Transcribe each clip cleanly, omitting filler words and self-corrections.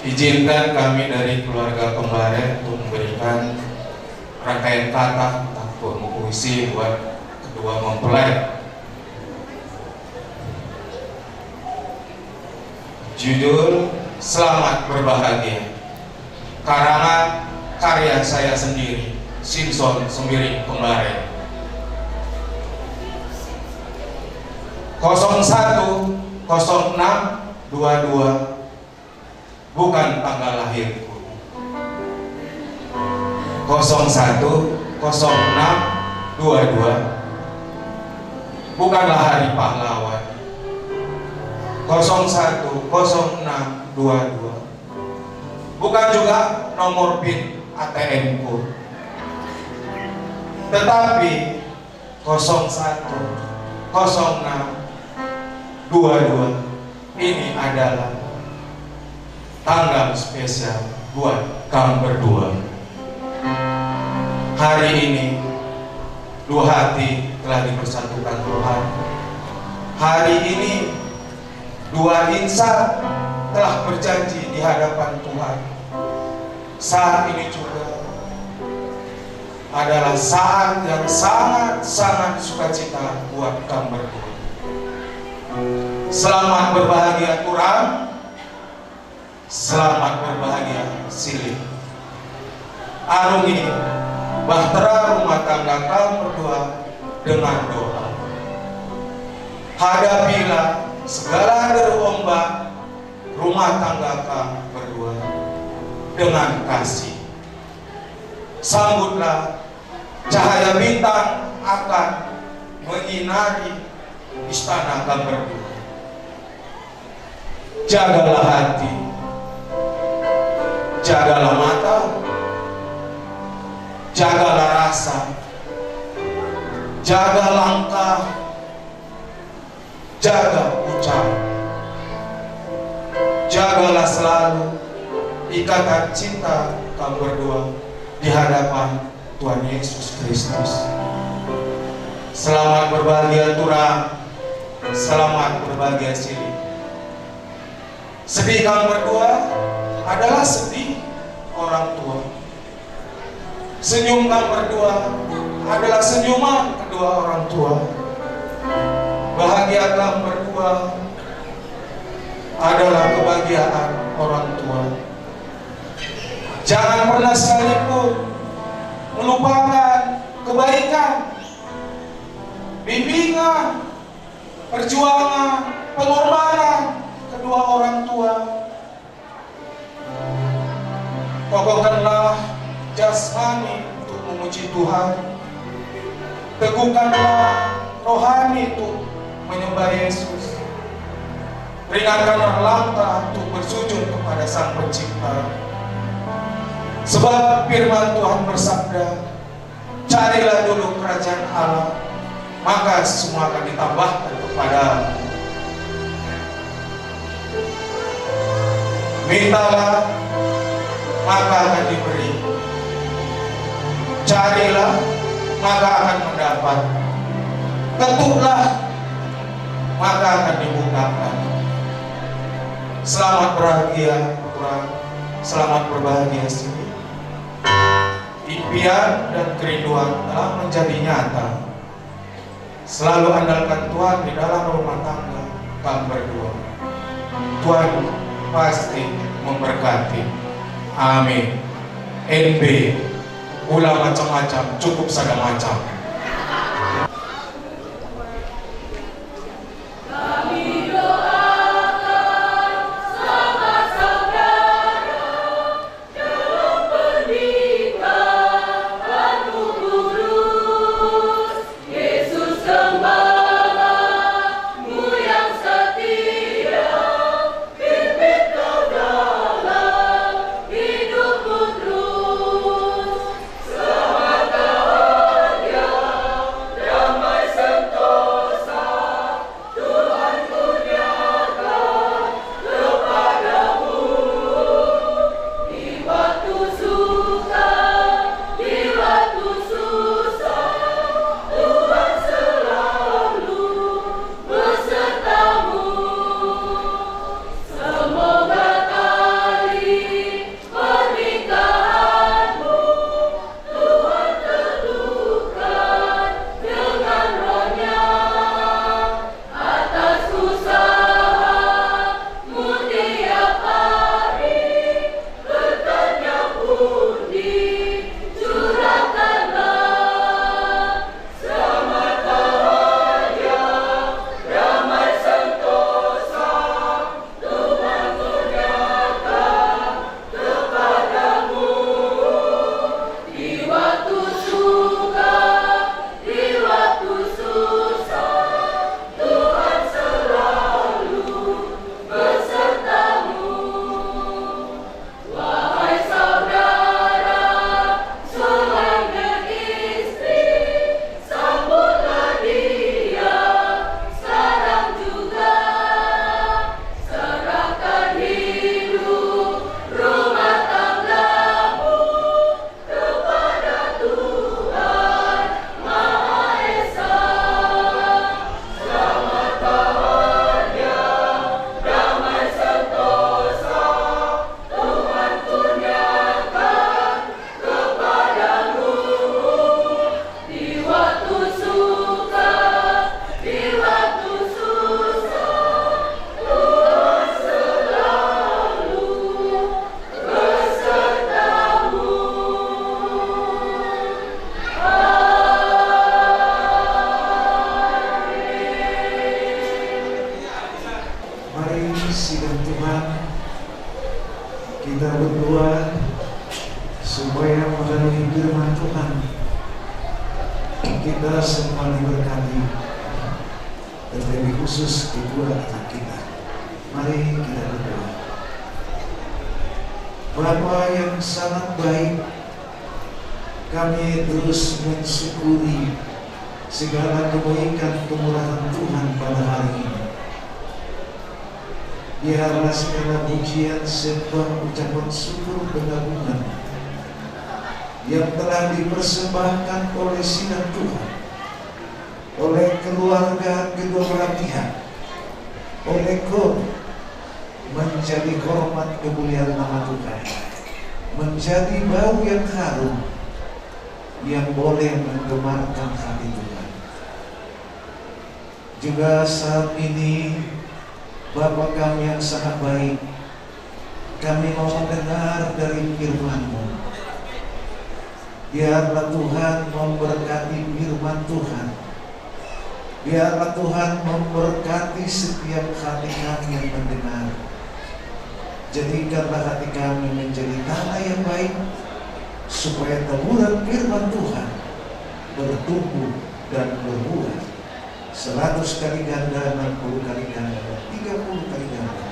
Izinkan kami dari keluarga Kembare untuk memberikan rangkaian kata ataupun puisi buat kedua mempelai. Judul Selamat Berbahagia, karangan karya saya sendiri, Simpson Sembiring Kembare. 010622 bukan tanggal lahirku. 010622 bukanlah hari pahlawan. 010622 bukan juga nomor PIN ATM-ku, tetapi 010622 ini adalah tanggal spesial buat kamu berdua. Hari ini dua hati telah dipersatukan Tuhan. Hari ini dua insan telah berjanji di hadapan Tuhan. Saat ini juga adalah saat yang sangat sukacita buat kamu berdua. Selamat berbahagia Turan. Selamat berbahagia Silih. Arungi bahtera rumah tangga kamu berdua dengan doa. Hadapilah segala deru ombak rumah tangga kamu berdua dengan kasih. Sambutlah cahaya bintang akan menyinari istana kamu berdua. Jagalah hati, jagalah mata, jagalah rasa, jaga langkah, jaga ucap. Jagalah selalu ikatan cinta kamu berdua di hadapan Tuhan Yesus Kristus. Selamat berbahagia Tuhan, selamat berbahagia Silih. Sedih kamu berdua adalah sedih orang tua. Senyum kamu berdua adalah senyuman kedua orang tua. Bahagia kamu berdua adalah kebahagiaan orang tua. Jangan pernah sekalipun melupakan kebaikan, bimbingan, perjuangan, pengorbanan kedua orang tua. Kokohkanlah jasmani untuk memuji Tuhan. Teguhkanlah rohani untuk menyembah Yesus. Ringankanlah langkah untuk bersujud kepada Sang Pencipta. Sebab firman Tuhan bersabda, carilah dulu kerajaan Allah, maka semua akan ditambahkan kepadamu. Mintalah, maka akan diberi. Carilah, maka akan mendapat. Ketuklah, maka akan dibukakan. Selamat berbahagia Tuhan, selamat berbahagia Silih. Impian dan kerinduan telah menjadi nyata. Selalu andalkan Tuhan di dalam rumah tangga kamu berdua. Tuhan pasti memberkati. Amin. NB, ulah macam-macam, cukup sada macam. Selamat sidang Tuhan, kita berdoa supaya melalui firman Tuhan kita semua diberkati, terlebih khusus kedua anak kita. Mari kita berdoa. Bapa yang sangat baik, kami terus mensyukuri segala kebaikan kemurahan Tuhan pada hari ini. Biarlah segala pujian, sembah, ucapan syukur bergabungan yang telah dipersembahkan oleh sidang Tuhan, oleh keluarga kedua belah pihak, oleh KOR, menjadi hormat kemuliaan nama Tuhan, menjadi bau yang harum yang boleh menggemarkan hati Tuhan. Juga saat ini Bapa kami yang sangat baik, kami mau mendengar dari firman-Mu. Biarlah Tuhan memberkati firman Tuhan. Biarlah Tuhan memberkati setiap hati kami yang mendengar. Jadikanlah hati kami menjadi tanah yang baik, supaya teburan firman Tuhan bertumbuh dan berbuah 100 kali ganda, 60 kali ganda, 30 kali ganda.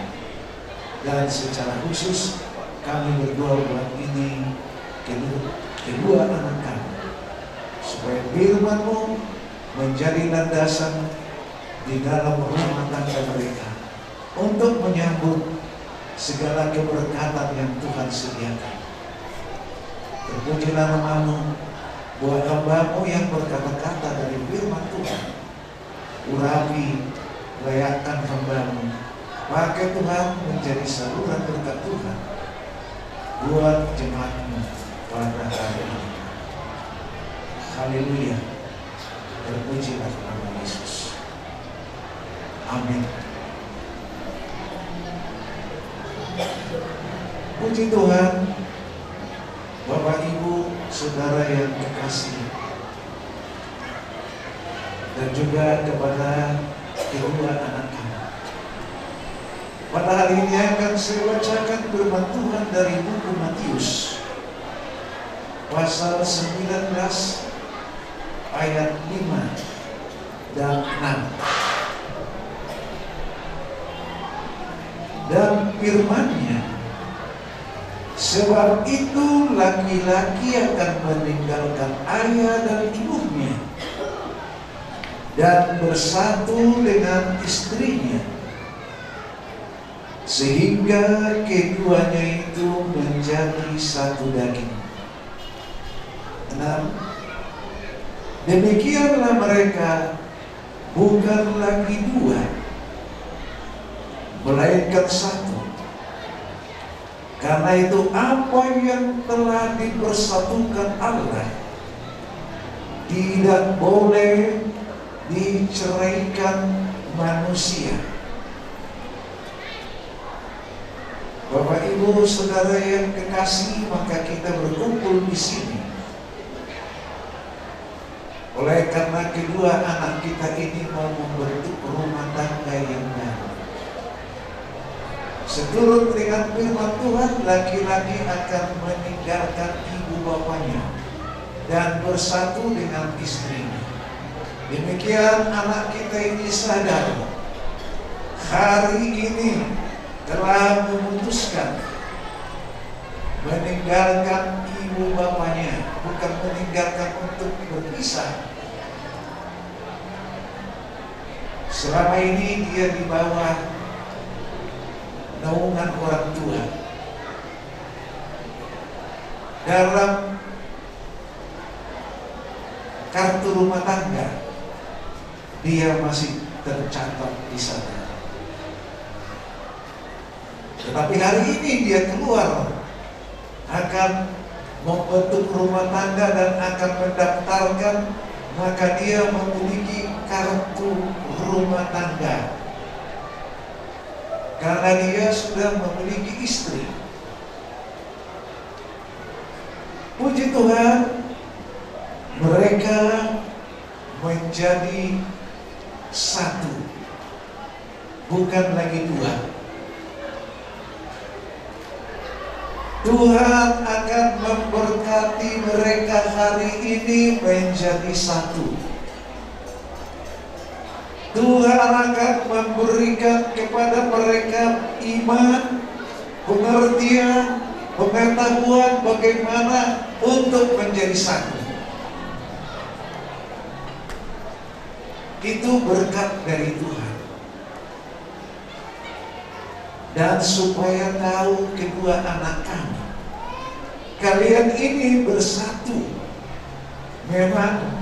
Dan secara khusus kami berdoa buat ini kedua anak kami, supaya firman-Mu menjadi landasan di dalam rumah tangga mereka untuk menyambut segala keberkatan yang Tuhan sediakan. Terpujilah nama-Mu, buat hamba-Mu yang berkata-kata dari firman Tuhan. Urapi, layakkan hamba-Mu, pakai Tuhan menjadi saluran berkat Tuhan buat jemaat-Mu pada hari ini. Haleluya. Terpujilah nama Yesus. Amin. Puji Tuhan, Bapak Ibu, Saudara yang terkasih, dan juga kepada kedua anak kami. Pada hari ini akan saya bacakan firman Tuhan dari buku Matius pasal 19 ayat 5 dan 6. Dan firman-Nya, sebab itu laki-laki akan meninggalkan ayah dan ibunya dan bersatu dengan istrinya, sehingga keduanya itu menjadi satu daging. 6. Demikianlah mereka bukan lagi dua, melainkan satu. Karena itu apa yang telah dipersatukan Allah tidak boleh diceraikan manusia. Bapak Ibu Saudara yang kekasih, maka kita berkumpul di sini oleh karena kedua anak kita ini mau membentuk rumah tangga yang baru. Seturut dengan firman Tuhan, laki-laki akan meninggalkan ibu bapanya dan bersatu dengan istrinya. Demikian anak kita ini sadar hari ini telah memutuskan meninggalkan ibu bapanya, bukan meninggalkan untuk berpisah. Selama ini dia di bawah naungan orang tua. Dalam kartu rumah tangga dia masih tercatat di sana. Tetapi hari ini dia keluar, akan membentuk rumah tangga dan akan mendaftarkan, maka dia memiliki kartu rumah tangga karena dia sudah memiliki istri. Puji Tuhan, mereka menjadi satu, bukan lagi dua. Tuhan akan memberkati mereka hari ini menjadi satu. Tuhan akan memberikan kepada mereka iman, pengertian, pengetahuan bagaimana untuk menjadi satu. Itu berkat dari Tuhan. Dan supaya tahu kedua anak kami, kalian ini bersatu. Memang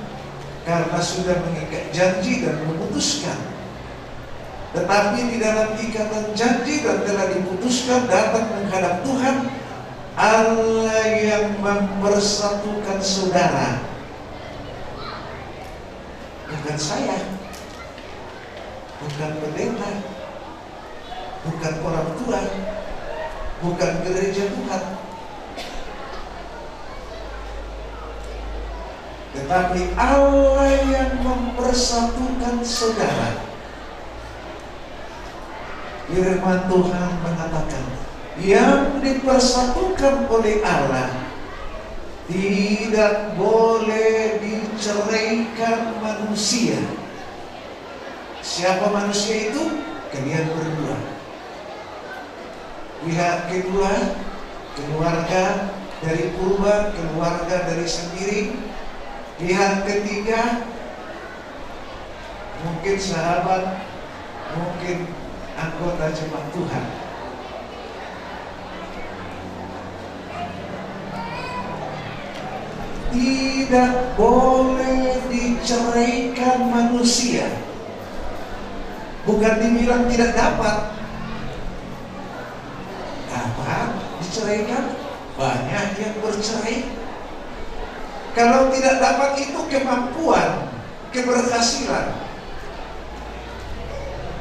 karena sudah mengikat janji dan memutuskan. Tetapi di dalam ikatan janji dan telah diputuskan datang menghadap Tuhan, Allah yang mempersatukan saudara. Bukan saya, bukan pendeta, bukan orang tua, bukan gereja Tuhan, tetapi Allah yang mempersatukan saudara. Firman Tuhan mengatakan, yang dipersatukan oleh Allah tidak boleh diceraikan manusia. Siapa manusia itu? Kalian berdua. Pihak kedua, keluarga dari Purba, keluarga dari sendiri. Pihak ketiga, mungkin sahabat, mungkin anggota jemaat Tuhan. Tidak boleh diceraikan manusia. Bukan dibilang tidak dapat. Dapat diceraikan. Banyak yang bercerai. Kalau tidak dapat itu kemampuan, keberhasilan.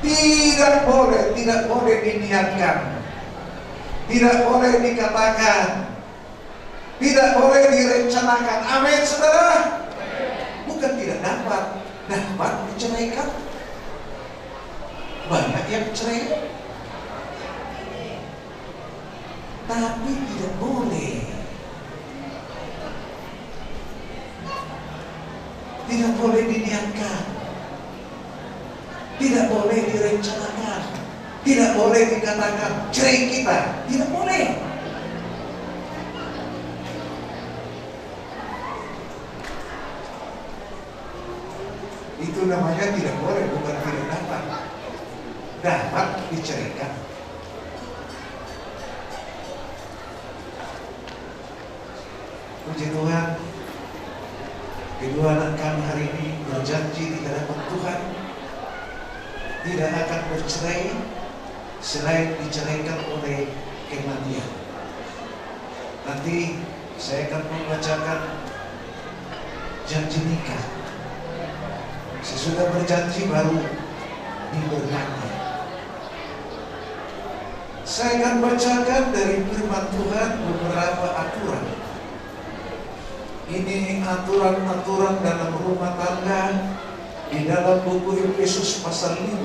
Tidak boleh diniatkan. Tidak boleh dikatakan. Tidak boleh direncanakan. Amin, saudara. Bukan tidak dapat diceraikan. Banyak yang cerai. Tapi tidak boleh. Tidak boleh diniatkan. Tidak boleh direncanakan. Tidak boleh dikatakan cerai kita. Tidak boleh. Itu namanya tidak boleh, bukan tidak dapat. Dapat diceraikan. Puji Tuhan, kedua anak kami hari ini berjanji di hadapan Tuhan tidak akan bercerai selain diceraikan oleh kematian. Nanti saya akan membacakan janji nikah. Sesudah berjanji baru diberkati. Saya akan bacakan dari firman Tuhan beberapa aturan. Ini aturan-aturan dalam rumah tangga di dalam buku Efesus pasal 5.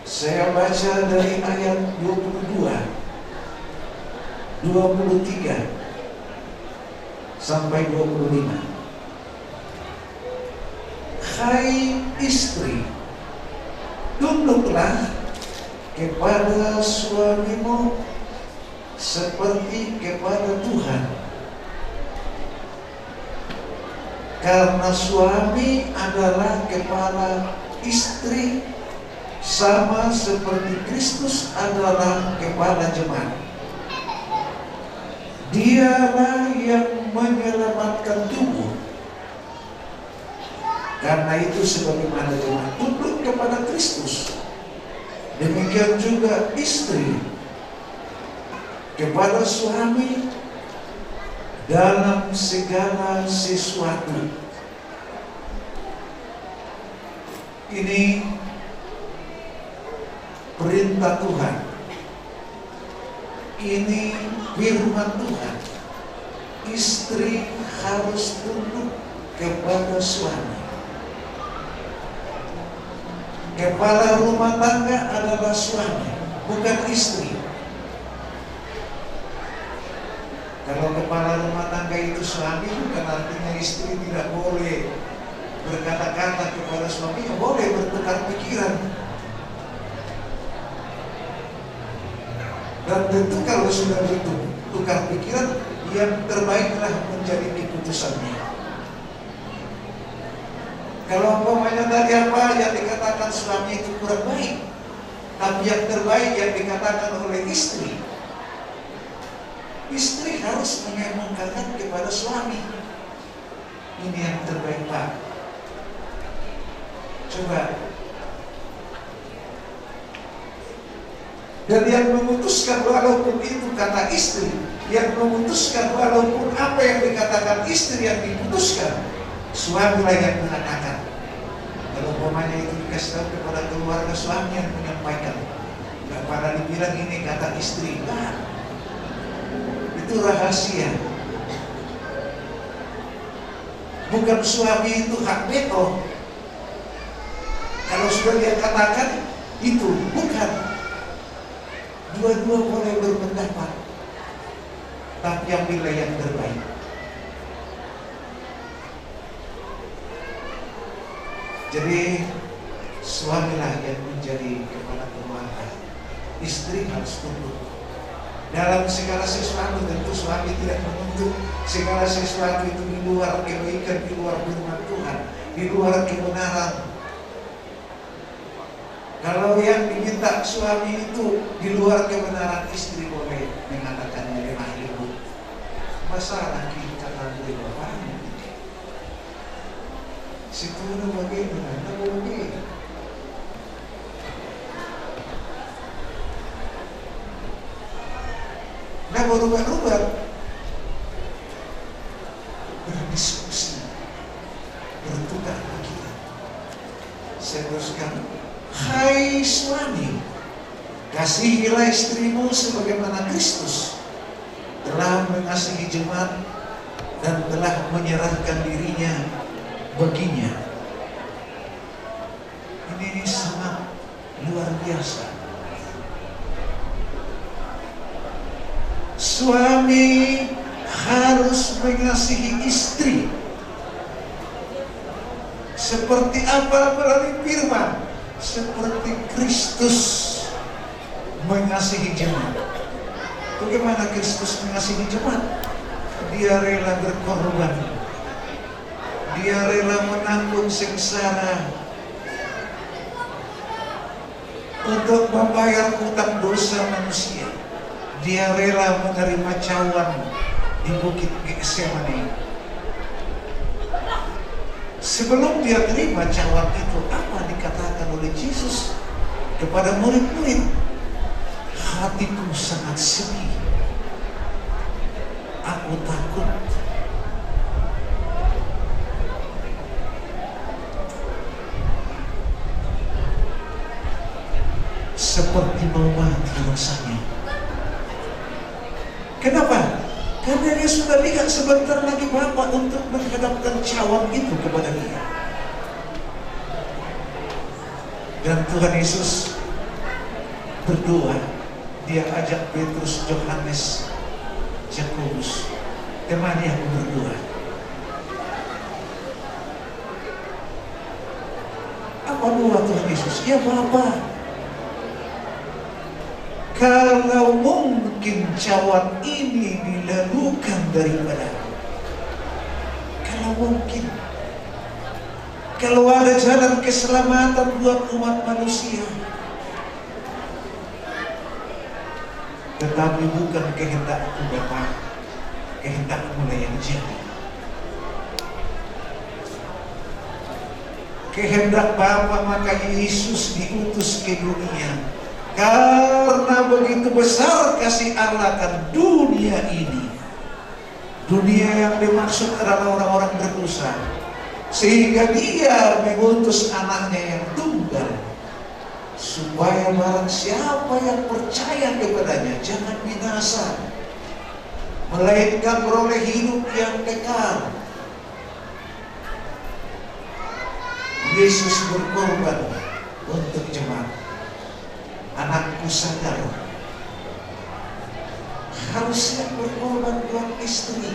Saya baca dari ayat 22, 23 sampai 25. Hai istri, tunduklah kepada suamimu seperti kepada Tuhan. Karena suami adalah kepala istri, sama seperti Kristus adalah kepala jemaat. Dialah yang menyelamatkan tubuh. Karena itu sebagaimana jemaat tunduk kepada Kristus, demikian juga istri kepada suami dalam segala sesuatu. Ini perintah Tuhan. Ini firman Tuhan. Istri harus tunduk kepada suami. Kepala rumah tangga adalah suami, bukan istri. Kalau kepala rumah tangga itu suami, bukan artinya istri tidak boleh berkata-kata kepada suaminya, boleh bertukar pikiran. Dan tentu kalau sudah bertukar pikiran, yang terbaiklah menjadi keputusannya. Kalau umpamanya tadi apa yang dikatakan suami itu kurang baik, tapi yang terbaik yang dikatakan oleh istri, istri harus mengemukakan kepada suami, ini yang terbaik Pak. Coba. Dan yang memutuskan walaupun itu kata istri, yang memutuskan walaupun apa yang dikatakan istri yang diputuskan, suamilah yang mengatakan. Kalau umpamanya itu dikasih tahu kepada keluarga, suami yang menyampaikan. Gak pada dibilang ini kata istri, nah, itu rahasia. Bukan suami itu hak veto. Kalau sudah dia katakan itu, bukan. Dua-dua boleh berpendapat, tapi ambillah yang terbaik. Jadi suamilah yang menjadi kepala keluarga, istri harus tunduk. Dalam segala sesuatu tentu suami tidak menuntut segala sesuatu itu di luar kebaikan, di luar firman Tuhan, di luar kebenaran. Kalau yang diminta suami itu di luar kebenaran, istri boleh mengatakannya lemah lembut. Masalah kita nanti bapaknya. Situ bagaimana? Boleh. Nah, berubah-ubah, berdiskusi, bertukar pikiran. Saya teruskan, hai suami, kasihilah istrimu sebagaimana Kristus telah mengasihi jemaat dan telah menyerahkan dirinya baginya. Ini sangat luar biasa. Suami harus mengasihi istri seperti apa melalui firman, seperti Kristus mengasihi jemaat. Bagaimana Kristus mengasihi jemaat? Dia rela berkorban, dia rela menanggung sengsara untuk membayar hutang dosa manusia. Dia rela menerima cawan di bukit Getsemani. Sebelum dia terima cawan itu, apa dikatakan oleh Yesus kepada murid-murid? Hatiku sangat sedih, aku takut. Seperti mau mati rasanya. Kenapa? Karena dia sudah lihat sebentar lagi Bapak untuk menghadapkan cawan itu kepada dia. Dan Tuhan Yesus berdoa. Dia ajak Petrus, Yohanes, Yakobus, temani aku berdoa. Apa doa Tuhan Yesus? Ya Bapa, kalau mungkin cawan ini dilalukan daripada, kalau mungkin, kalau ada jalan keselamatan buat umat manusia, tetapi bukan kehendakku Bapa, kehendakmu yang jadi. Kehendak Bapa, maka Yesus diutus ke dunia. Karena begitu besar kasih Allah akan dunia ini. Dunia yang dimaksud adalah orang-orang berdosa. Sehingga dia mengutus anaknya yang tunggal, supaya barang siapa yang percaya kepadanya jangan binasa, melainkan beroleh hidup yang kekal. Yesus berkorban untuk jemaat. Anakku sadar, harus siap berkorban buat istri.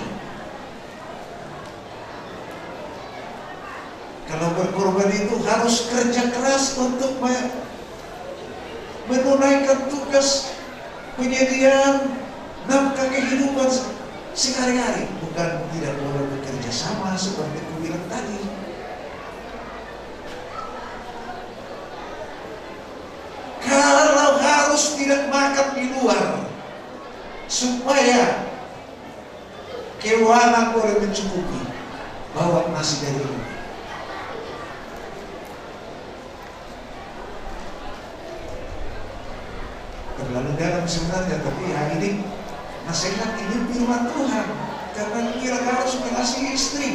Kalau berkorban itu harus kerja keras untuk menunaikan tugas penyediaan nafkah kehidupan sehari-hari. Bukan tidak boleh bekerja sama seperti aku bilang tadi. Kalau harus tidak makan di luar supaya keuangan boleh mencukupi, bawa nasi dari rumah. Terlalu dalam sebenarnya, tapi ini nasihat ini firman Tuhan. Karena kita harus mengasihi istri.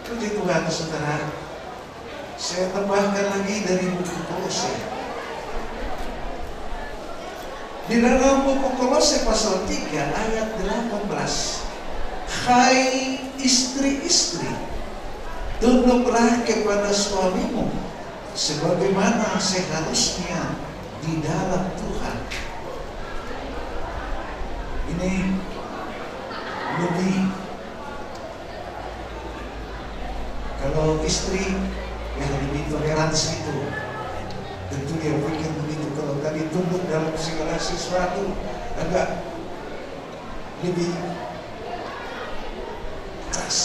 Puji Tuhan, saudara. Saya tambahkan lagi dari buku Kolose. Di dalam buku Kolose pasal 3 ayat 18. Hai istri-istri, tunduklah kepada suamimu sebagaimana seharusnya di dalam Tuhan. Ini lebih, kalau istri yang lebih toleransi itu tentu dia pikir begitu. Kalau tadi tunduk dalam segala sesuatu agak lebih keras.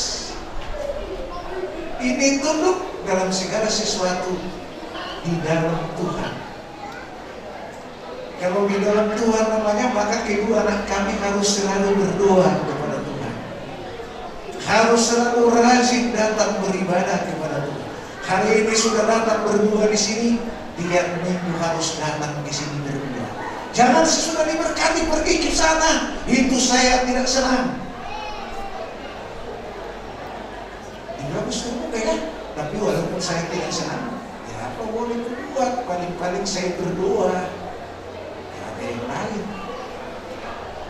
Ini tunduk dalam segala sesuatu di dalam Tuhan. Kalau di dalam Tuhan namanya, maka kedua anak kami harus selalu berdoa kepada Tuhan. Harus selalu rajin datang beribadah kepada Tuhan. Hari ini sudah datang berdua di sini, tiap minggu harus datang di sini berdua. Jangan sesudah diberkati pergi ke sana, itu saya tidak senang. Bagus juga ya, tapi walaupun saya tidak senang, ya apa boleh berbuat? Paling-paling saya berdoa. Ya ada yang lain.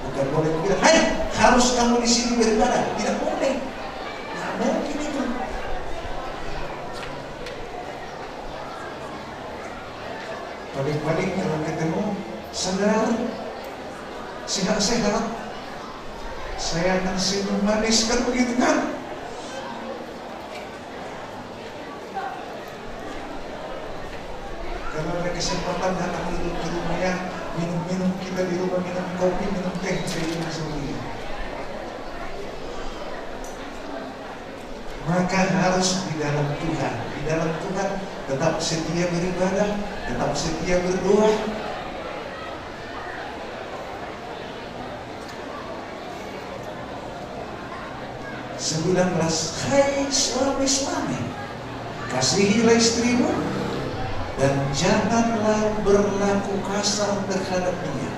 Bukan boleh bilang, hai harus kamu di sini beribadah. Tidak boleh. Nah, mungkin itu. Paling-paling kalau ketemu saudara sehat-sehat, saya akan senyum manis, kan begitu kan? Kalau ada kesempatan datang di rumahnya, minum-minum, kita di rumah minum kopi, minum teh, saya ingin sendiri. Maka harus di dalam Tuhan. Di dalam Tuhan tetap setia beribadah, tetap setia berdoa. Hai suami-suami, kasihilah istrimu dan janganlah berlaku kasar terhadap dia.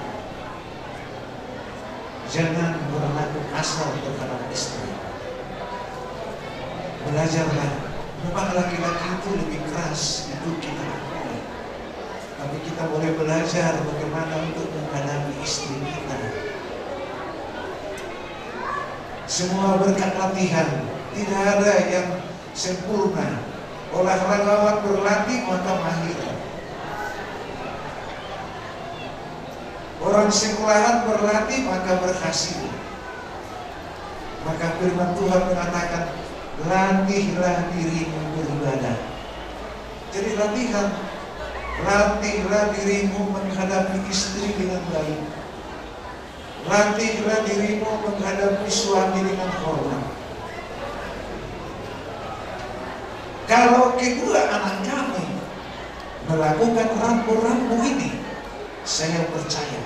Jangan berlaku kasar terhadap istri. Belajarlah. Memang laki-laki itu lebih keras, itu kita akui. Tapi kita boleh belajar bagaimana untuk menghadapi istri kita. Semua berkat latihan, tidak ada yang sempurna. Olahragawan berlatih maka mahir. Orang sekolahan berlatih maka berhasil. Maka firman Tuhan mengatakan, latihlah dirimu beribadah. Jadi latihan, latihlah dirimu menghadapi istri dengan baik. Latihlah dirimu menghadapi suami dengan hormat. Kalau kedua anak kami melakukan rambu-rambu ini, saya percaya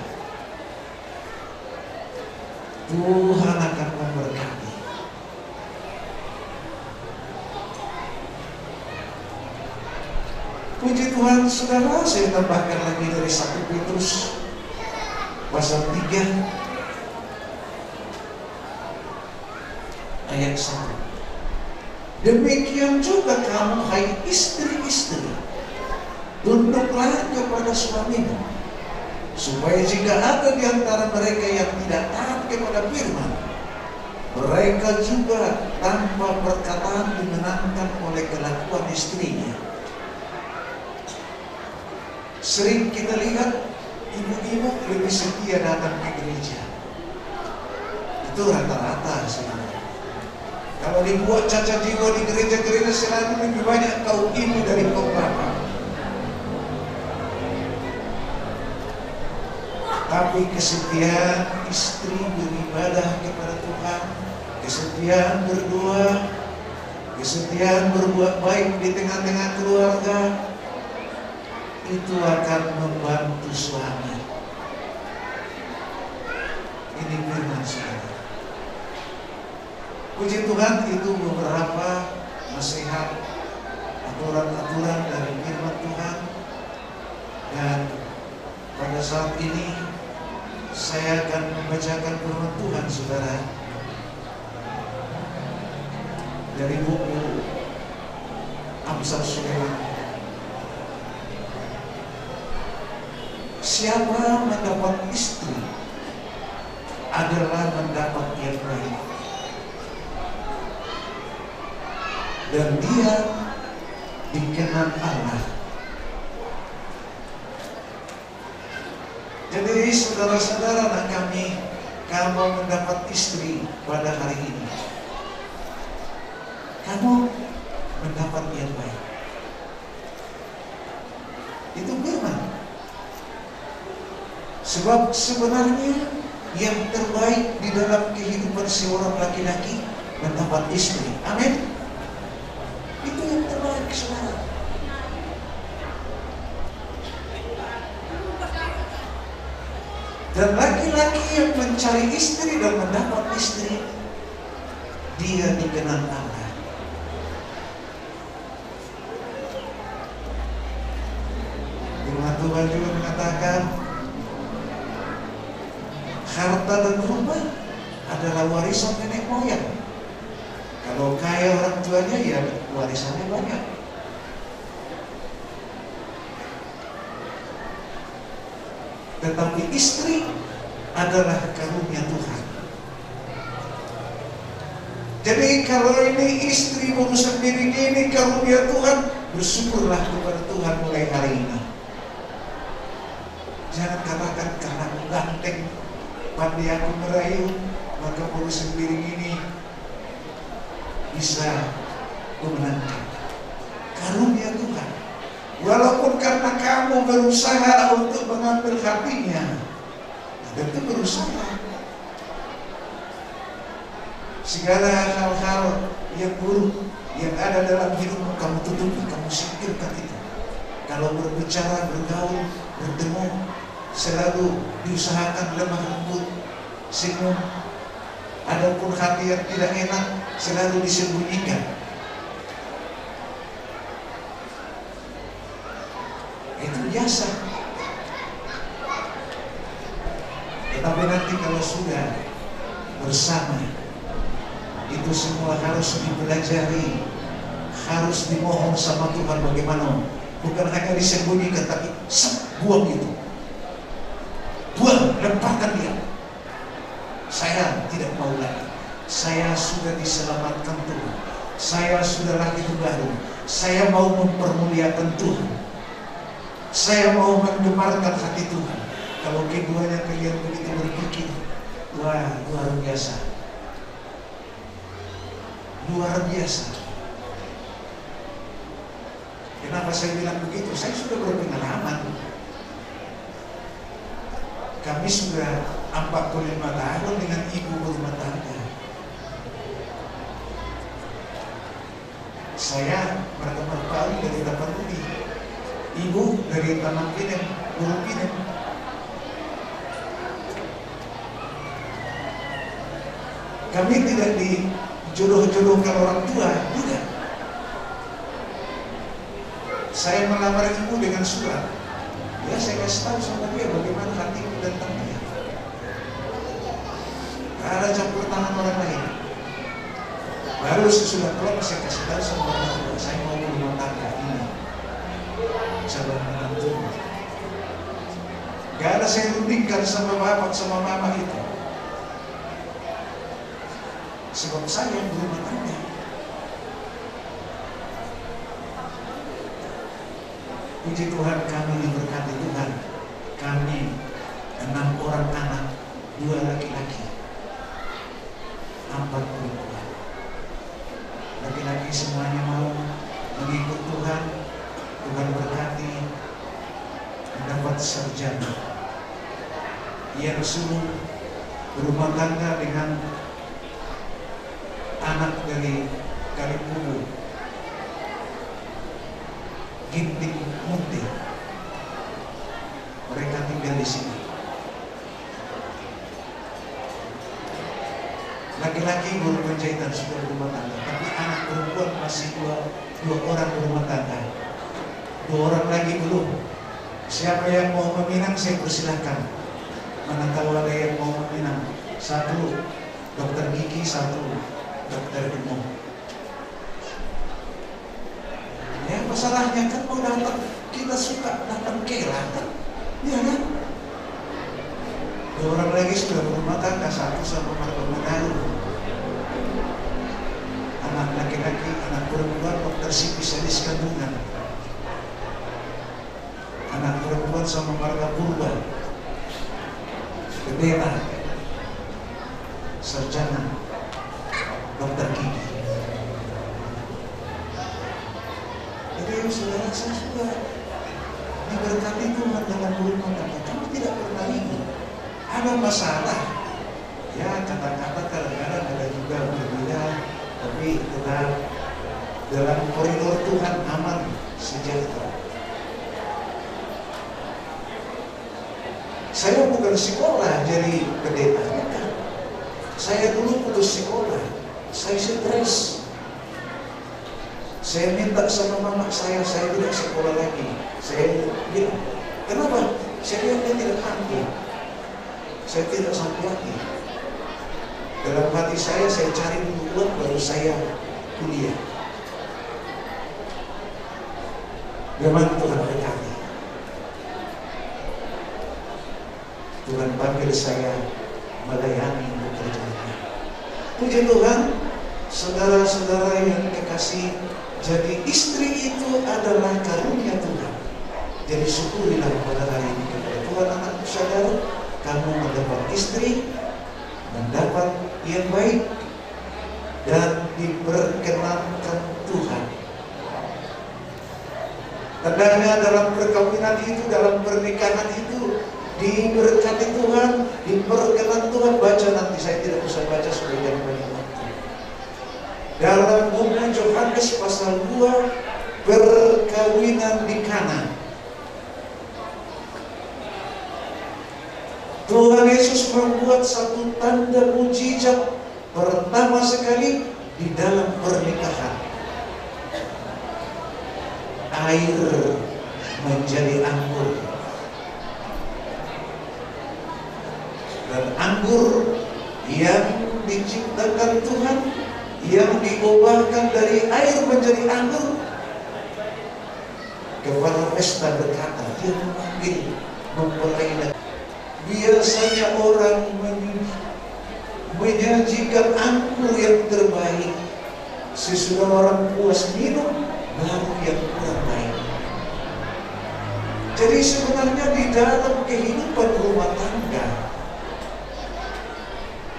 Tuhan akan memberkati. Puji Tuhan, saudara, saya tambahkan lagi dari 1 Petrus pasal 3 ayat 1. Demikian juga kamu, hai istri-istri, tunduklah kepada suamimu, supaya jika ada di antara mereka yang tidak taat kepada firman, mereka juga tanpa perkataan dimenangkan oleh kelakuan istrinya. Sering kita lihat ibu-ibu lebih setia datang ke gereja. Itu rata-rata sebenarnya. Kalau dibuat cacat jiwa di gereja-gereja selalu lebih banyak kaum ibu dari kaum bapak. Tapi kesetiaan istri beribadah kepada Tuhan, kesetiaan berdoa, kesetiaan berbuat baik di tengah-tengah keluarga, itu akan membantu suami. Ini firman Tuhan. Puji Tuhan, itu beberapa nasihat, aturan-aturan dari firman Tuhan. Dan pada saat ini saya akan membacakan firman Tuhan, saudara, dari buku Amsal Sulaiman. Siapa mendapat istri adalah mendapat yang baik, dan dia dikenal Allah. Jadi saudara-saudara anak kami, kamu mendapat istri pada hari ini, kamu mendapat yang baik. Itu firman. Sebab sebenarnya yang terbaik di dalam kehidupan seorang laki-laki mendapat istri. Amin. Itu yang terbaik, saudara. Dan laki-laki yang mencari istri dan mendapat istri, dia dikenal Allah. Firman Tuhan juga mengatakan, harta dan rumah adalah warisan nenek moyang. Kalau kaya orang tuanya, ya warisannya banyak. Tetapi istri adalah karunia Tuhan. Jadi kalau ini istri baru sendiri ini karunia Tuhan, bersyukurlah kepada Tuhan mulai hari ini. Jangan katakan karena aku ganteng, pandai aku merayu, maka baru sendiri ini bisa memenangkan. Karunia Tuhan. Walaupun karena kamu berusaha untuk mengambil hatinya, tentu berusaha. Segala hal-hal yang buruk yang ada dalam hidupmu, kamu tutupi, kamu singkirkan itu. Kalau berbicara, bergaul, bertemu, selalu diusahakan lemah lembut, senyum. Adapun hati yang tidak enak, selalu disembunyikan. Itu biasa. Tetapi nanti kalau sudah bersama, itu semua harus dipelajari, harus dimohon sama Tuhan bagaimana. Bukan hanya disembunyikan, tapi buang itu. Buang, lemparkan dia. Saya tidak mau lagi. Saya sudah diselamatkan Tuhan. Saya sudah lahir baru. Saya mau mempermuliakan Tuhan. Saya mau menggemarkan hati Tuhan. Kalau keduanya kalian begitu berpikir, wah, luar biasa. Luar biasa. Kenapa saya bilang begitu? Saya sudah berpengalaman. Kami sudah 45 tahun dengan ibu berumah tangga. Saya pertama kali dari Tapanuli, ibu dari Taman Pinem, Guru Pinem. Kami tidak dijodoh-jodohkan orang tua, tidak. Saya melamar ibu dengan surat. Ya, saya kasih tahu sama dia bagaimana hatiku tentang dia. Tidak ada campur tangan orang lain. Baru sesudah keluar saya kasih tahu sama orang tua, saya mau berumah tangga ini. Calon menantu. Gak ada saya rundingkan sama bapak sama mama itu. Sebab saya yang berumah tangga. Puji Tuhan, kami diberkati kami 6 orang anak, 2 laki-laki, 4 perempuan. Laki-laki semuanya mau mengikut Tuhan. Tuhan berkati mendapat sarjana. Ia disuruh berumah tangga dengan anak dari Kalipubu, Ginting Munti. Mereka tinggal di sini. Laki-laki guru penjahitan sudah berumah tangga, tapi anak perempuan masih dua orang berumah tangga. 2 orang lagi belum. Siapa yang mau meminang saya persilahkan. Mana tahu ada yang mau meminang. 1 dokter gigi, 1 dokter umum. Ya masalahnya kan mau datang, kita suka datang kela kan, ya kan? 2 orang lagi sudah berumah tangga, 1 sama marga Manado. Anak laki-laki, anak perempuan dokter spesialis kandungan. Anak perempuan sama marga Purba, pendeta, sarjana, dokter gigi. Jadi saudara, saya sudah diberkati Tuhan dengan berumah tangga. Kami tidak pernah ini ada masalah. Ya kata-kata kadang-kadang ada juga berbeda, tapi tetap dalam koridor Tuhan aman, sejahtera. Saya bukan sekolah jadi pendeta, bukan. Saya dulu putus sekolah, saya stres. Saya minta sama mama saya tidak sekolah lagi. Saya bilang, kenapa? Saya bilang dia tidak mampu. Saya tidak sanggup lagi. Dalam hati saya cari dulu uang baru saya kuliah. Memang Tuhan berkati. Tuhan panggil saya melayani pekerjaannya. Puji Tuhan, saudara-saudara yang kekasih, jadi istri itu adalah karunia Tuhan. Jadi syukurilah pada hari ini kepada Tuhan, anakku saudara, kamu mendapat istri, mendapat yang baik, dan diperkenankan Tuhan. Tandanya dalam perkawinan itu, dalam pernikahan itu, diberkati Tuhan, diperkenan Tuhan. Baca nanti, saya tidak usah baca supaya jangan banyak waktu. Dalam buku Yohanes pasal 2, perkawinan di Kana. Tuhan Yesus membuat satu tanda mujizat pertama sekali di dalam pernikahan. Air menjadi anggur. Dan anggur yang diciptakan Tuhan, yang diubahkan dari air menjadi anggur. Kepala pesta berkata, dia memanggil mempelai. Biasanya orang menyajikan anggur yang terbaik. Sesudah orang puas minum, baru yang kurang baik. Jadi sebenarnya di dalam kehidupan rumah tangga,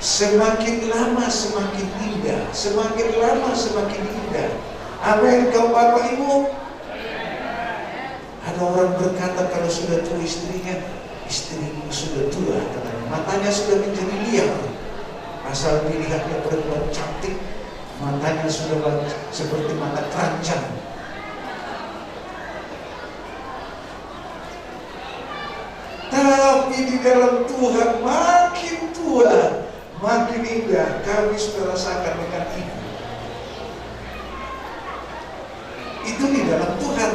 semakin lama semakin indah, semakin lama semakin indah. Amin, kau Bapak Ibu. Ada orang berkata kalau sudah tua istrinya, istrimu sudah tua, katanya, matanya sudah menjadi liar. Asal dilihatnya perempuan cantik, matanya sudah seperti mata keranjang. Tapi di dalam Tuhan makin tua, makin indah. Kami sudah rasakan dengan ibu. Itu di dalam Tuhan.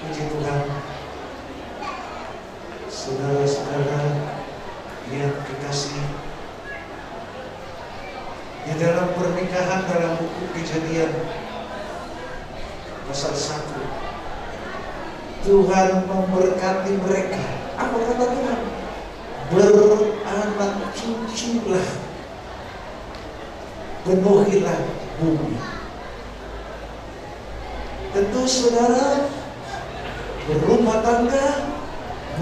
Puji Tuhan, saudara-saudara yang kekasih, di dalam pernikahan, dalam buku Kejadian pasal 1, Tuhan memberkati mereka. Apa kata Tuhan? Beranak cuculah, penuhilah bumi. Tentu saudara berumah tangga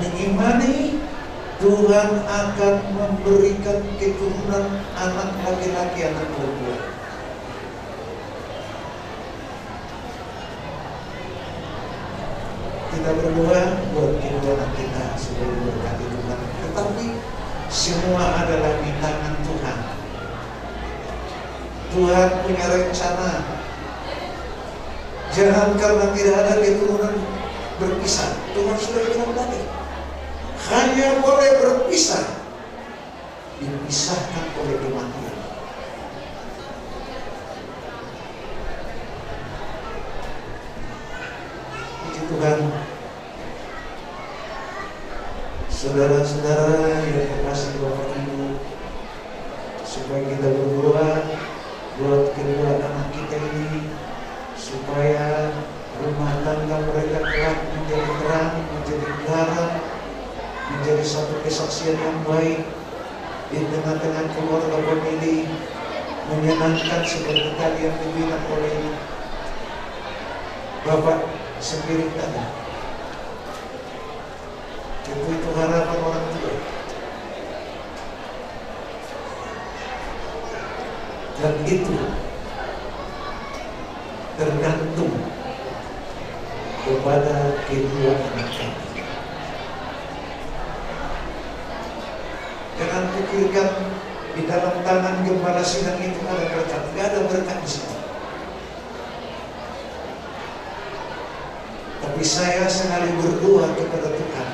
mengimani Tuhan akan memberikan keturunan anak laki-laki, anak perempuan. Kita berdoa buat kedua anak kita supaya diberkati Tuhan. Tetapi semua adalah di tangan Tuhan. Tuhan punya rencana. Jangan karena tidak ada keturunan berpisah. Tuhan sudah bilang tadi, hanya boleh berpisah dipisahkan oleh kematian. Puji Tuhan, saudara-saudara yang dikasihi Bapak Ibu, supaya kita berdoa buat kedua anak kita ini, supaya rumah tangga mereka kelak menjadi terang, menjadi garam, menjadi satu kesaksian yang baik di tengah-tengah keluarga famili, menyenangkan seperti tadi yang dibilang oleh Bapak Spirit tadi. Itu harapan orang tua. Dan itu tergantung kepada kedua anak kami. Jangan pikirkan di dalam tangan gembala sidang itu ada berkat. Tidak ada berkat di sini. Tapi saya sekali berdoa kepada Tuhan,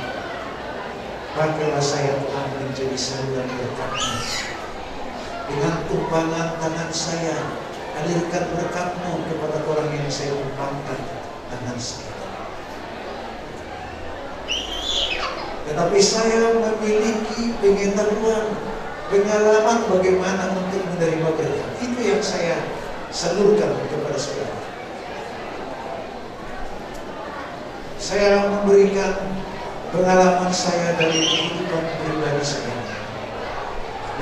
pakailah saya Tuhan menjadi saluran berkat-Mu. Dengan tumpangan tangan saya, alirkan berkat-Mu kepada orang yang saya tumpangkan tangan saya. Tetapi saya memiliki pengetahuan, pengalaman bagaimana untuk menerima berkat. Itu yang saya salurkan kepada saudara. Saya memberikan pengalaman saya dari kehidupan pribadi saya.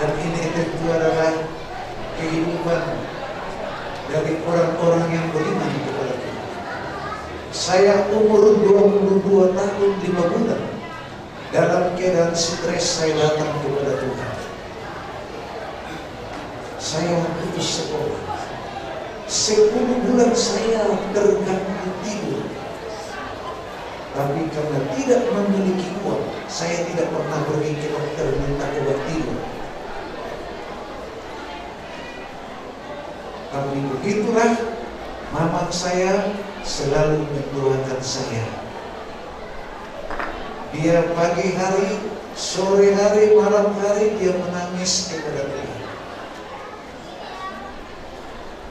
Dan ini tentu adalah kehidupan dari orang-orang yang beriman kepada Tuhan. Saya umur 22 tahun 5 bulan. Dalam keadaan stres saya datang kepada Tuhan. Saya putus sekolah. 10 bulan saya terganggu tidur. Tapi karena tidak memiliki uang, saya tidak pernah pergi ke dokter minta obat tidur. Tapi begitulah mama saya selalu mendoakan saya. Dia pagi hari, sore hari, malam hari dia menangis kepada Tuhan.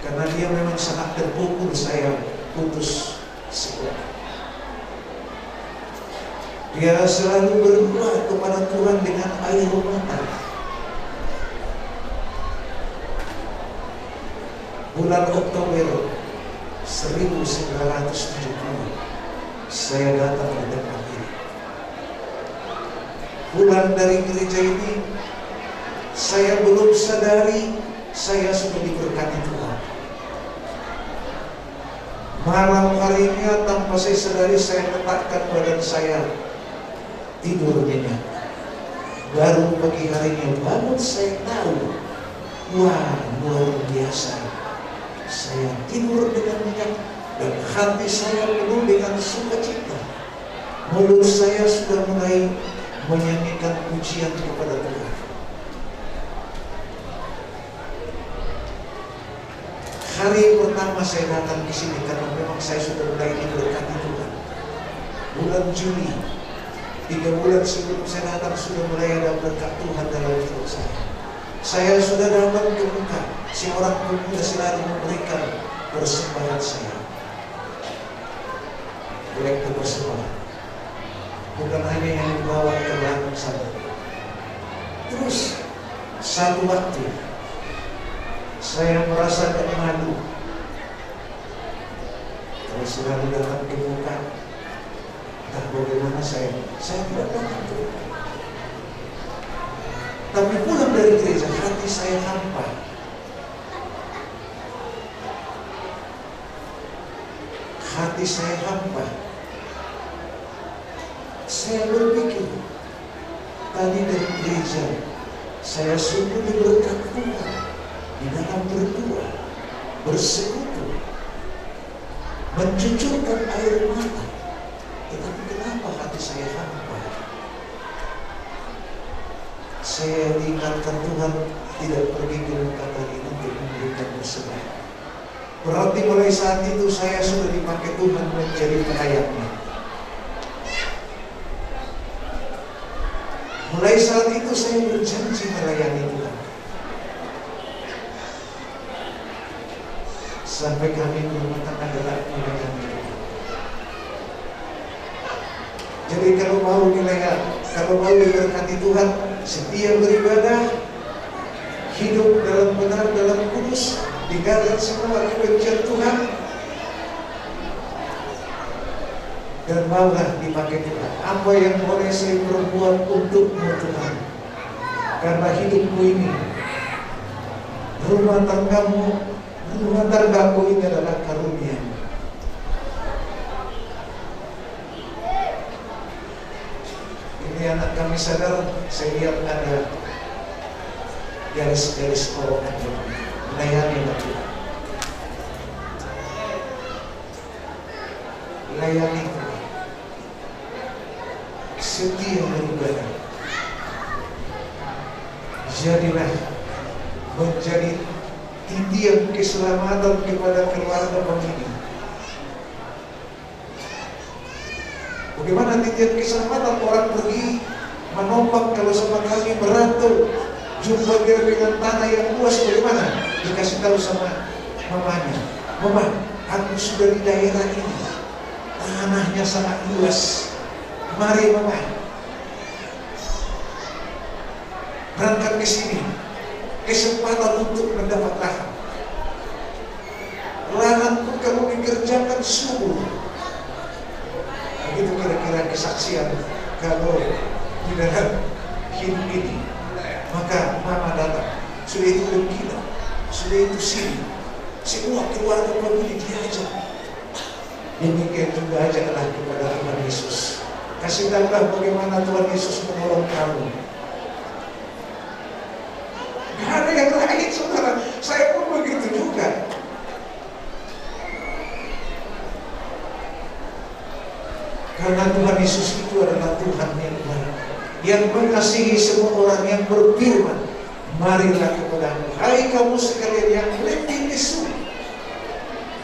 Karena dia memang sangat terpukul saya putus sekolah. Dia selalu berdoa kepada Tuhan dengan air mata. Bulan Oktober 1970 saya datang ke tempat ini. Pulang dari gereja ini, saya belum sadari saya sudah diberkati Tuhan. Malam harinya tanpa saya sadari saya letakkan badan saya tidur nyenyak. Baru pagi harinya bangun saya tahu, wah luar biasa. Saya tidur dengan nyenyak dan hati saya penuh dengan sukacita. Mulut saya sudah mulai menyanyikan pujian kepada Tuhan. Hari pertama saya datang ke sini karena memang saya sudah mulai diberkati Tuhan. Bulan Juli, 3 bulan sebelum saya datang sudah mulai ada berkat Tuhan dalam hidup saya. Saya sudah datang ke muka, seorang pemuda selalu memberikan persembahan saya. Kolektor persembahan. Bukan hanya yang dibawa ke belakang sana. Terus satu waktu saya merasa malu. Kalau selalu datang ke muka, entah bagaimana saya tidak datang ke muka. Tapi pulang dari gereja hati saya hampa. hati saya hampa. Saya berpikir, tadi dari gereja saya sungguh diberkati Tuhan di dalam berdoa, bersekutu, mencucurkan air mata. Tetapi kenapa hati saya hampa? Saya diingatkan Tuhan tidak pergi ke muka tadi untuk memberikan persembahan. Berarti mulai saat itu saya sudah dipakai Tuhan menjadi pelayannya. Mulai saat itu saya berjanji melayani Tuhan. Sampai kami berumah tangga adalah melayani Tuhan. Jadi kalau mau diberkati Tuhan, setia beribadah, hidup dalam benar, dalam kudus, tinggalkan semua kebencian Tuhan, dan maulah dipakai Tuhan. Apa yang boleh saya perbuat untukmu Tuhan? Karena hidupku ini, rumah tanggaku ini adalah karunia. Ini anak kami sadar, saya lihat ada garis-garis orang melayani Tuhan. Layani Tuhan, setia beribadah. Jadilah menjadi titian keselamatan kepada keluarga kami ini. Bagaimana titian keselamatan? Orang pergi menopang kalau sama kami merantau, jumpa dia dengan tanah yang luas, bagaimana? Dikasih tahu sama mamanya, Mama, aku sudah di daerah ini, tanahnya sangat luas. Mari Mama, berangkat ke sini, kesempatan untuk mendapat lahan. Lahan pun kamu dikerjakan subur. Begitu kira-kira kesaksian kalau di dalam hidup ini. Maka Mama datang, sudah itu begini, sudah itu sini, semua keluarga kami diajak. Demikian juga ajaklah kepada Tuhan Yesus. Kasih tahulah bagaimana Tuhan Yesus menolong kamu. Gak ada yang lain, saudara. Saya pun begitu juga. Karena Tuhan Yesus itu adalah Tuhan yang baik, yang mengasihi semua orang, yang berfirman, marilah kepadaku, hai kamu sekalian yang letih lesu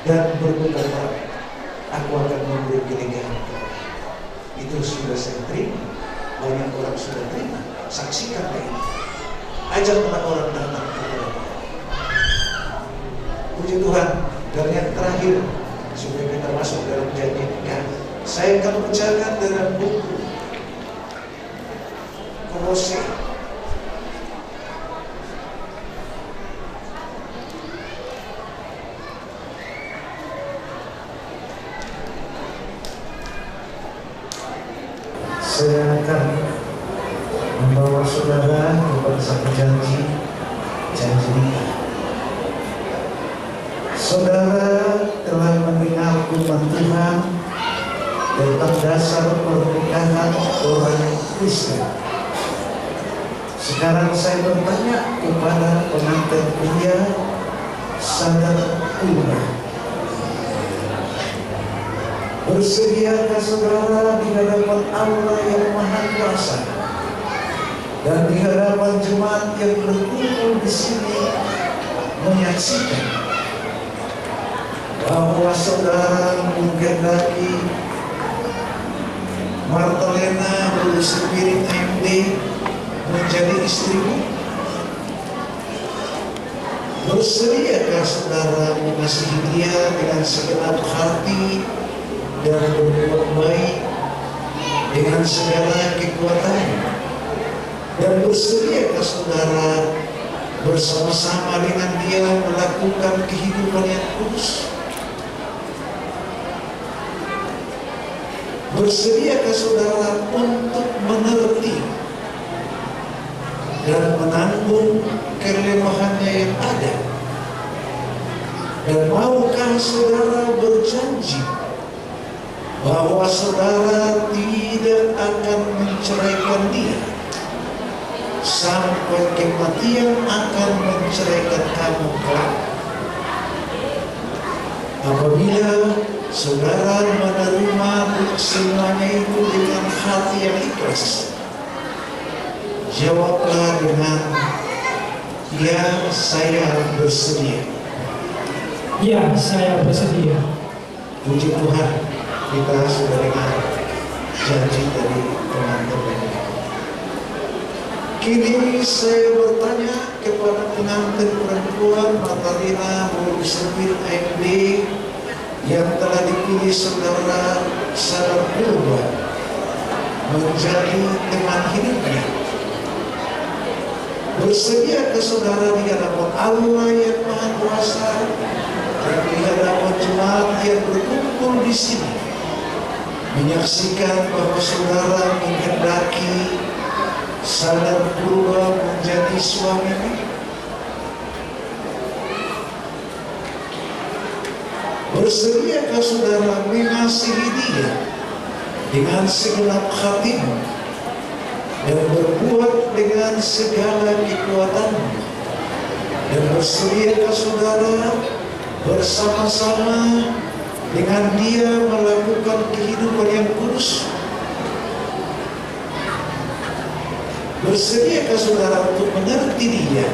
dan berbeban, aku akan memberi kelegaan. Itu sudah saya terima, banyak orang sudah terima. Saksikan ini, ajaklah orang datang kepada aku. Puji Tuhan. Dan yang terakhir, supaya kita masuk dalam janji nikah, saya akan bacakan dalam buku Kolose. Saya akan membawa saudara kepada satu janji nikah. Saudara telah mendengar firman Tuhan tentang dasar pernikahan orang Kristen. Sekarang saya bertanya kepada pengantin pria sadar umat, bersediakah saudara di hadapan Allah yang Maha Kuasa dan di hadapan jemaat yang berkumpul di sini menyaksikan bahwa saudara menghendaki Martelena Holy Spirit MD menjadi istrimu? Bersediakah saudara mengasihi dia dengan segenap hati dan berbuat baik dengan segala kekuatan? Dan bersediakah saudara bersama-sama dengan dia melakukan kehidupan yang kudus? Bersediakah saudara untuk mengerti dan menanggung kelemahannya yang ada? Dan maukah saudara berjanji bahwa saudara tidak akan menceraikan dia sampai kematian akan menceraikan kamu kelak. Apabila saudara menerima semuanya itu dengan hati yang ikhlas, jawablah dengan, ya saya bersedia. Ya, saya bersedia. Puji Tuhan, kita sudah dengar janji dari teman-teman. Kini saya bertanya kepada pengantin perempuan Matarina Mulusepil AMD yang telah dipilih saudara Sadar Purba menjadi teman hidupnya. Bersedia ke saudara di hadapan Allah yang Maha Kuasa dan di hadapan jemaat yang berkumpul di sini, menyaksikan bahwa saudara menghendaki Sadar Purba menjadi suaminya. Bersediakah saudara mengasihi dia dengan segenap hatimu dan berbuat dengan segala kekuatanmu? Dan bersediakah saudara bersama-sama dengan dia melakukan kehidupan yang kudus? Bersediakah saudara untuk mengerti dia?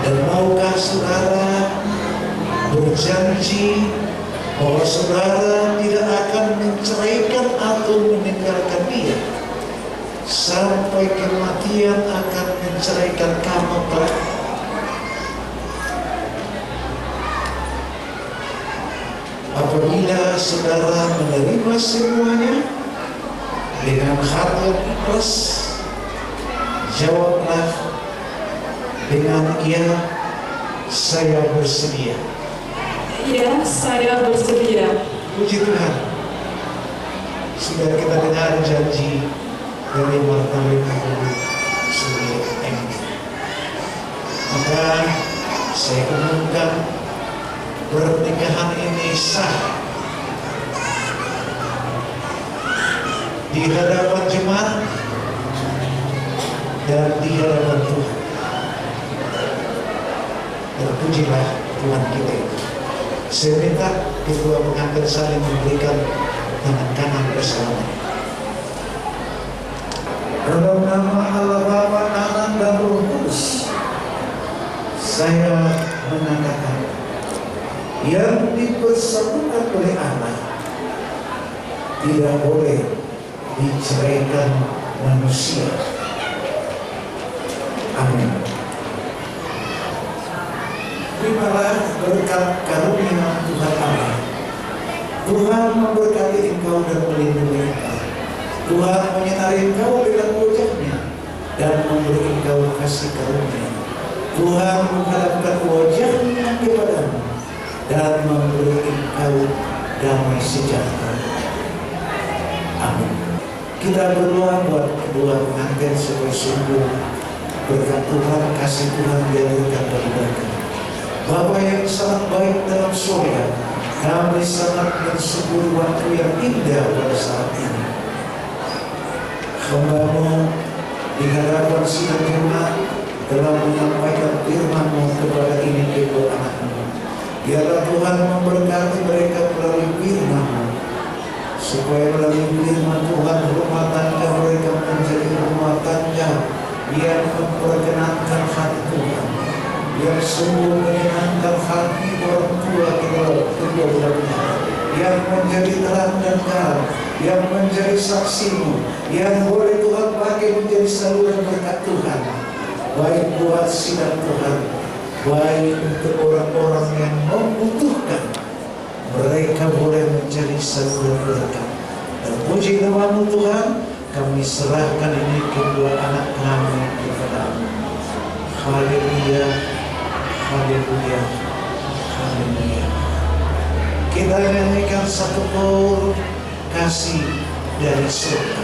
Dan maukah saudara berjanji bahwa saudara tidak akan menceraikan atau meninggalkan dia sampai kematian akan menceraikan kamu kelak? Apabila saudara menerima semuanya dengan hati yang ikhlas, jawablah dengan ya, saya bersedia. Ya, saya bersedia. Puji Tuhan, sudah kita dengar janji dari Martalina Mulusepil AMD. Maka saya umumkan pernikahan ini sah di hadapan jemaat dan di hadapan Tuhan. Terpujilah Tuhan kita. Saya minta kedua pengantin saling memberikan tangan kanan bersama. Dalam nama Allah Bapa, Anak dan Roh Kudus, saya mengatakan yang dipersatukan oleh Allah tidak boleh diceraikan manusia. Amin. Terimalah berkat karunia Tuhan Allah. Tuhan memberkati engkau dan melindungi engkau. Tuhan menyinari engkau dengan wajah-Nya dan memberi engkau kasih karunia. Tuhan menghadapkan wajah-Nya kepadamu dan memberi engkau damai sejahtera. Amin. Kita berdoa buat kedua pengantin supaya sungguh berkat Tuhan, kasih Tuhan dialirkan bagi mereka. Bapa yang sangat baik dalam surga, kami sangat bersyukur waktu yang indah pada saat ini. Hamba-Mu di hadapan sidang jemaat telah menyampaikan firman-Mu kepada ini kedua anak-Mu. Biarlah Tuhan memberkati mereka melalui firman-Mu, supaya melalui firman Tuhan rumah tangga mereka menjadi rumah tangga yang memperkenankan hati Tuhan, yang sungguh menyenangkan hati orang tua kedua belah pihak, yang menjadi terang dan terang, yang menjadi saksi-Mu, yang boleh Tuhan pakai menjadi saluran berkat Tuhan, baik buat sidang Tuhan, baik untuk orang-orang yang membutuhkan. Mereka boleh menjadi saluran berkat. Dan puji nama-Mu Tuhan, kami serahkan ini kedua anak kami kepada-Mu. Haleluya, haleluya, haleluya. Kita nyanyikan satu kor kasih dari surga.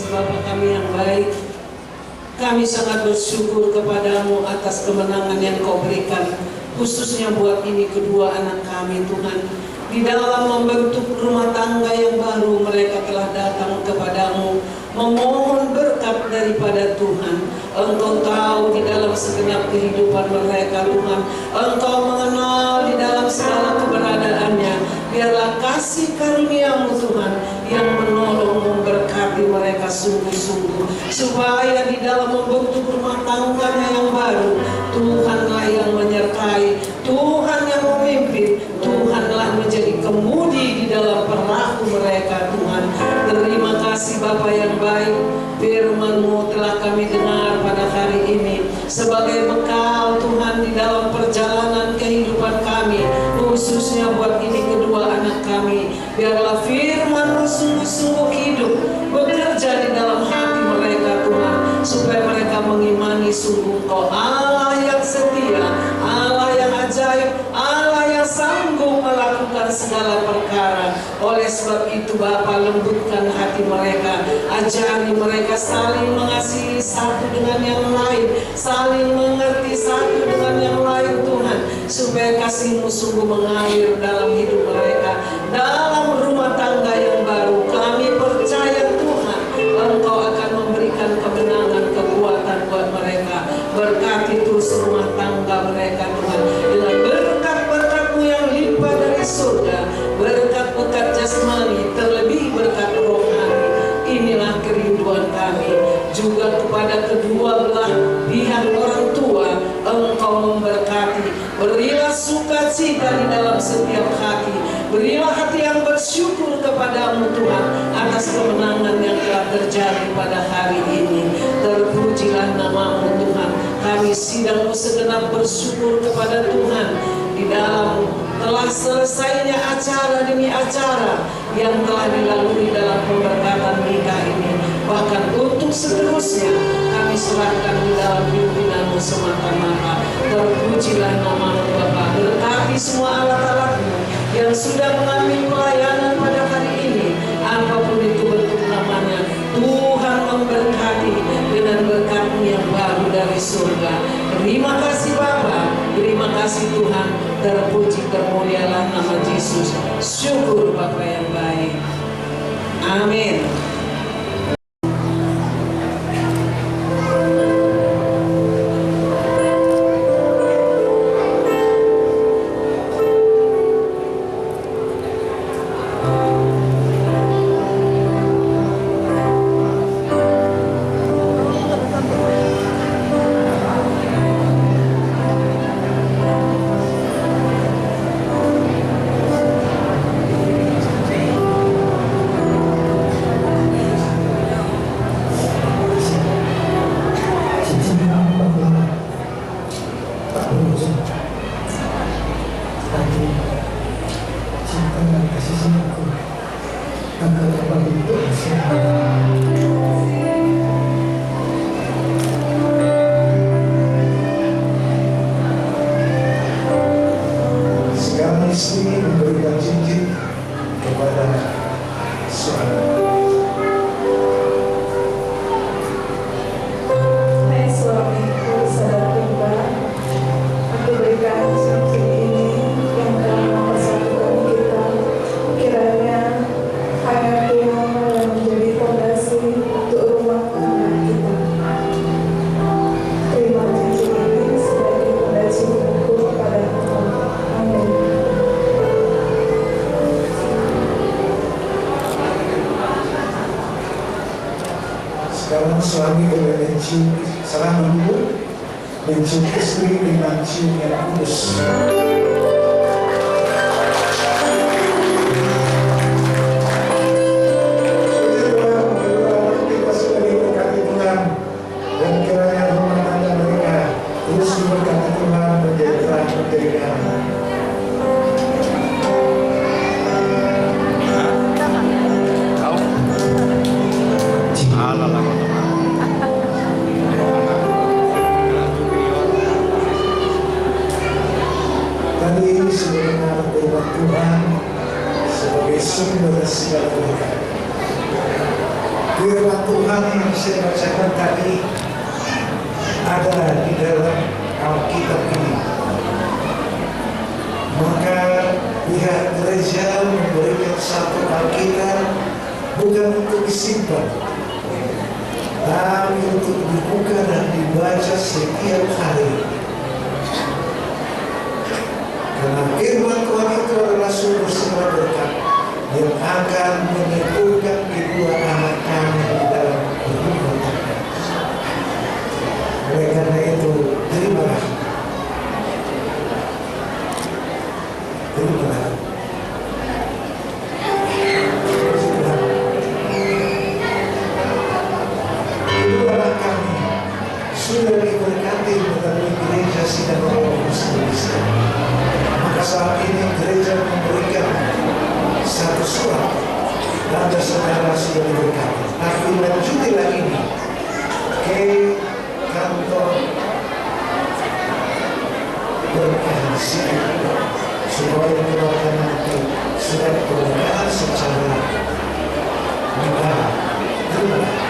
kasih Bapa kami yang baik, kami sangat bersyukur kepadamu atas kemenangan yang kau berikan, khususnya buat ini kedua anak kami Tuhan. Di dalam membentuk rumah tangga yang baru, mereka telah datang kepadamu memohon berkat daripada Tuhan. Engkau tahu di dalam segenap kehidupan mereka Tuhan, Engkau mengenal di dalam segala keberadaannya. Biarlah kasih karuniamu Tuhan yang menolong memberkati mereka sungguh-sungguh, supaya di dalam membentuk rumah tangganya yang baru, Tuhanlah yang menyertai, Tuhan yang memimpin, Tuhanlah menjadi kemudi di dalam perahu mereka Tuhan. Terima kasih Bapa yang baik, firman-Mu telah kami dengar pada hari ini sebagai bekal Tuhan di dalam perjalanan kehidupan kami, khususnya buat ini kedua anak kami. Biarlah firman-Mu sungguh-sungguh hidup, bekerja di dalam hati mereka Tuhan, supaya mereka mengimani sungguh Kau Allah yang setia, Allah yang ajaib, Allah yang sanggup melakukan segala perkara. Oleh sebab itu Bapa, lembutkan hati mereka, ajari mereka saling mengasihi satu dengan yang lain, saling mengerti satu dengan yang lain Tuhan, supaya kasih-Mu sungguh mengalir dalam hidup mereka, dalam rumah tangga yang baru. Kami percaya Tuhan, Engkau akan memberikan kemenangan, kekuatan buat mereka. Berkati terus rumah tangga mereka Tuhan, dengan berkat-berkat-Mu yang limpah dari surga, berkat-berkat jasmani, terlebih berkat rohani. Inilah kerinduan kami. Juga kepada kedua belah pihak orang tua, Engkau memberkati. Berilah sukacita di dalam setiap hati, berilah hati yang bersyukur kepadamu Tuhan atas kemenangan yang telah terjadi pada hari ini. Terpujilah nama-Mu Tuhan. Kami sidang segenap bersyukur kepada Tuhan di dalam telah selesainya acara demi acara yang telah dilalui dalam pemberkatan nikah ini. Bahkan untuk seterusnya kami serahkan di dalam pimpinan-Mu semata-mata. Terpujilah nama-Mu Bapa. Berkati semua alat-alat-Mu yang sudah mengambil pelayanan pada hari ini, apapun itu bentuk namanya, Tuhan memberkati dengan berkat-Mu yang baru dari surga. Terima kasih Bapa, terima kasih Tuhan. Terpuji termulialah nama Yesus. Syukur Bapa yang baik. Amin. Segala istri memberikan cincin kepada suami. Hai suamiku, saudara, aku berikan cincin ini yang telah mempersatukan kita. Kiranya hanya Tuhan yang menjadi fondasi untuk rumah tangga kita. Terima cincin ini sebagai tanda cintaku kepada Tuhan. Amin. Sekarang suami boleh mencium, salah dulu mencium istri dengan cium yang kudus. Kita sudah diberkati Tuhan, dan kiranya rumah tangga mereka terus diberkati Tuhan, menjadi terang, menjadi terang. Tadi sudah dengar firman Tuhan sebagai sumber segala berkat. Firman Tuhan yang saya bacakan tadi ada di dalam Alkitab ini. Maka pihak gereja memberikan satu Alkitab bukan untuk disimpan, tapi untuk dibuka dan dibaca setiap hari. Karena firman Tuhan itu adalah sumber segala berkat yang akan meneguhkan kedua anak kami di dalam berumah tangga. Oleh karena itu, terimalah. Terimalah. Kedua anak kami sudah diberkati melalui gereja sidang Roh Kudus Indonesia. Maka saat ini gereja memberikan satu surat dan saudara sudah diberkati. Tapi lanjutilah ini ke kantor pernikahan sipil supaya dikeluarkan nanti surat pernikahan secara negara. Terima kasih.